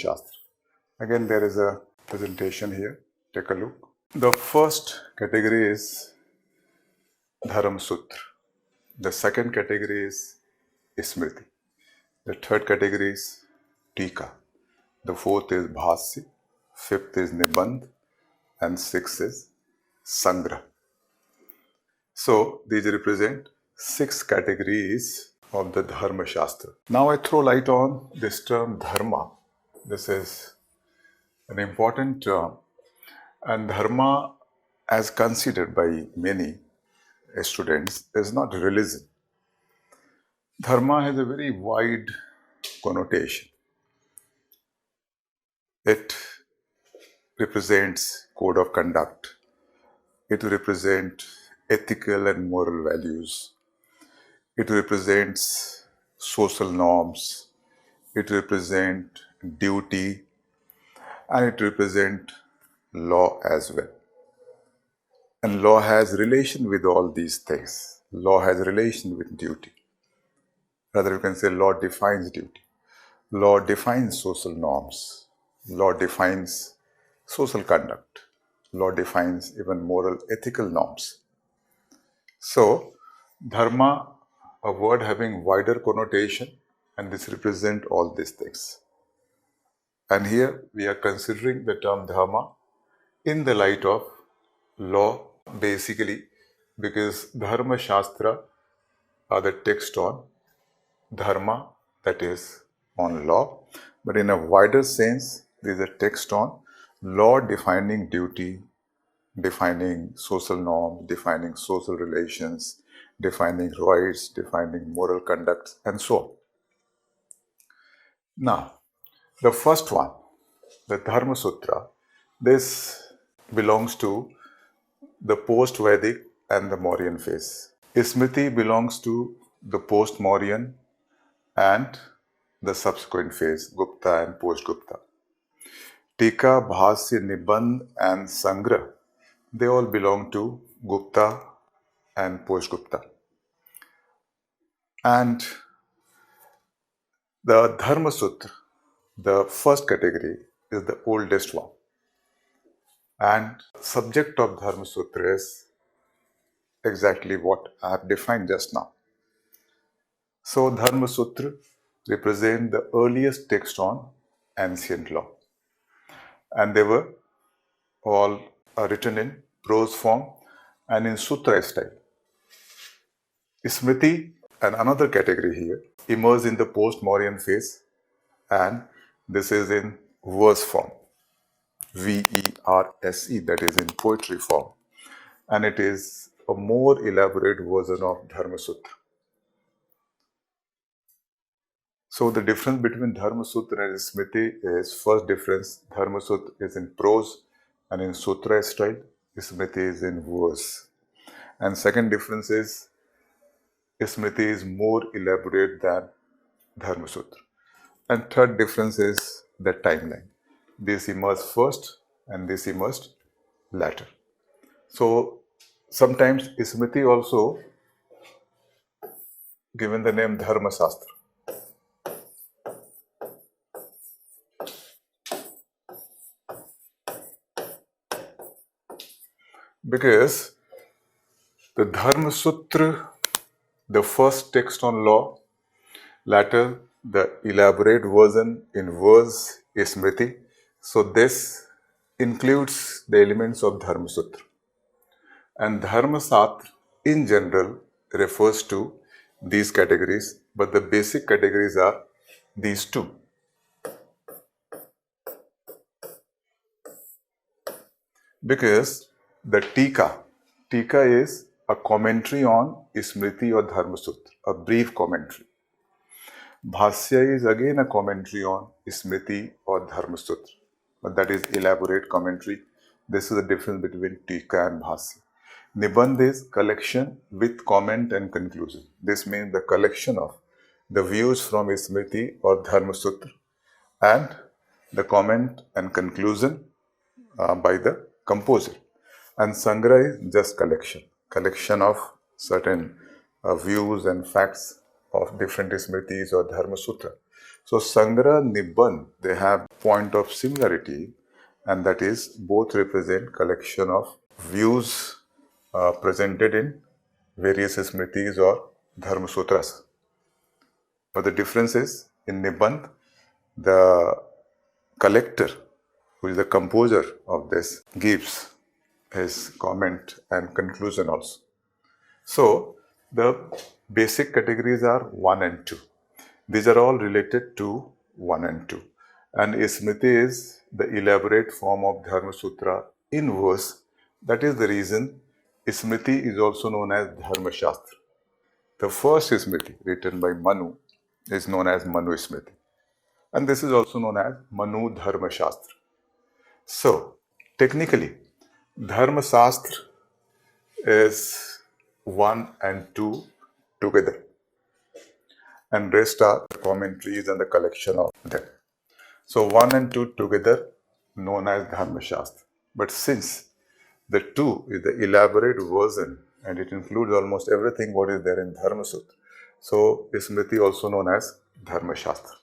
Dharmashastra. Again, there is a presentation here. Take a look. The first category is Dharmasutra. The second category is Smriti. The third category is Tika. The fourth is Bhasya. Fifth is Nibandh. And sixth is Sangra. So these represent 6 categories of the Dharmashastra. Now I throw light on this term Dharma. This is an important term, and Dharma, as considered by many students, is not religion. Dharma has a very wide connotation. It represents code of conduct. It represents ethical and moral values. It represents social norms. It represents duty, and it represents law as well. And law has relation with all these things. Law has relation with duty. Rather, you can say law defines duty. Law defines social norms. Law defines social conduct. Law defines even moral, ethical norms. So, Dharma, a word having wider connotation, and this represents all these things. And here we are considering the term Dharma in the light of law, basically, because Dharmashastra are the text on Dharma, that is on law, but in a wider sense, there is a text on law defining duty, defining social norms, defining social relations, defining rights, defining moral conduct, and so on. Now, the first one, the Dharma Sutra, this belongs to the post-Vedic and the Mauryan phase. Smriti belongs to the post-Mauryan and the subsequent phase, Gupta and post-Gupta. Tika, Bhasya, Nibandh and Sangra, they all belong to Gupta and post-Gupta. And the Dharma Sutra, the first category, is the oldest one. And subject of Dharma Sutra is exactly what I have defined just now. So Dharma Sutra represent the earliest text on ancient law. And they were all written in prose form and in sutra style. Smriti, and another category here, emerged in the post-Mauryan phase, and this is in verse form, V-E-R-S-E, that is in poetry form, and it is a more elaborate version of Dharma Sutra. So the difference between Dharma Sutra and Smriti is, first difference, Dharma Sutra is in prose and in sutra style, Smriti is in verse. And second difference is, Smriti is more elaborate than Dharma Sutra. And third difference is the timeline. This emerged first and this emerged later. So sometimes Smriti also given the name Dharmashastra. Because the Dharma Sutra, the first text on law, later the elaborate version in verse is Smriti. So this includes the elements of Dharma Sutra. And Dharma Shastra in general refers to these categories, but the basic categories are these two. Because the Tika is a commentary on Smriti or Dharma Sutra, a brief commentary. Bhasya is again a commentary on Smriti or Dharma Sutra, but that is elaborate commentary. This is the difference between Tika and Bhasya. Nibandh is collection with comment and conclusion. This means the collection of the views from Smriti or Dharma Sutra and the comment and conclusion by the composer. And Sangra is just collection of certain views and facts of different Smritis or Dharma Sutra. So Sangra, Nibandh, they have point of similarity, and that is both represent collection of views presented in various smritis or Dharma sutras. But the difference is in Nibandh, the collector, who is the composer of this, gives his comment and conclusion also. So the basic categories are 1 and 2. These are all related to 1 and 2. And Smriti is the elaborate form of Dharma Sutra in verse. That is the reason Smriti is also known as Dharmashastra. The first Smriti written by Manu is known as Manu Smriti. And this is also known as Manu Dharmashastra. So, technically, Dharmashastra is 1 and 2 together, and rest are the commentaries and the collection of them. So 1 and 2 together known as Dharmashastra. But since the 2 is the elaborate version and it includes almost everything what is there in Dharma Sutra, so Smriti also known as Dharmashastra.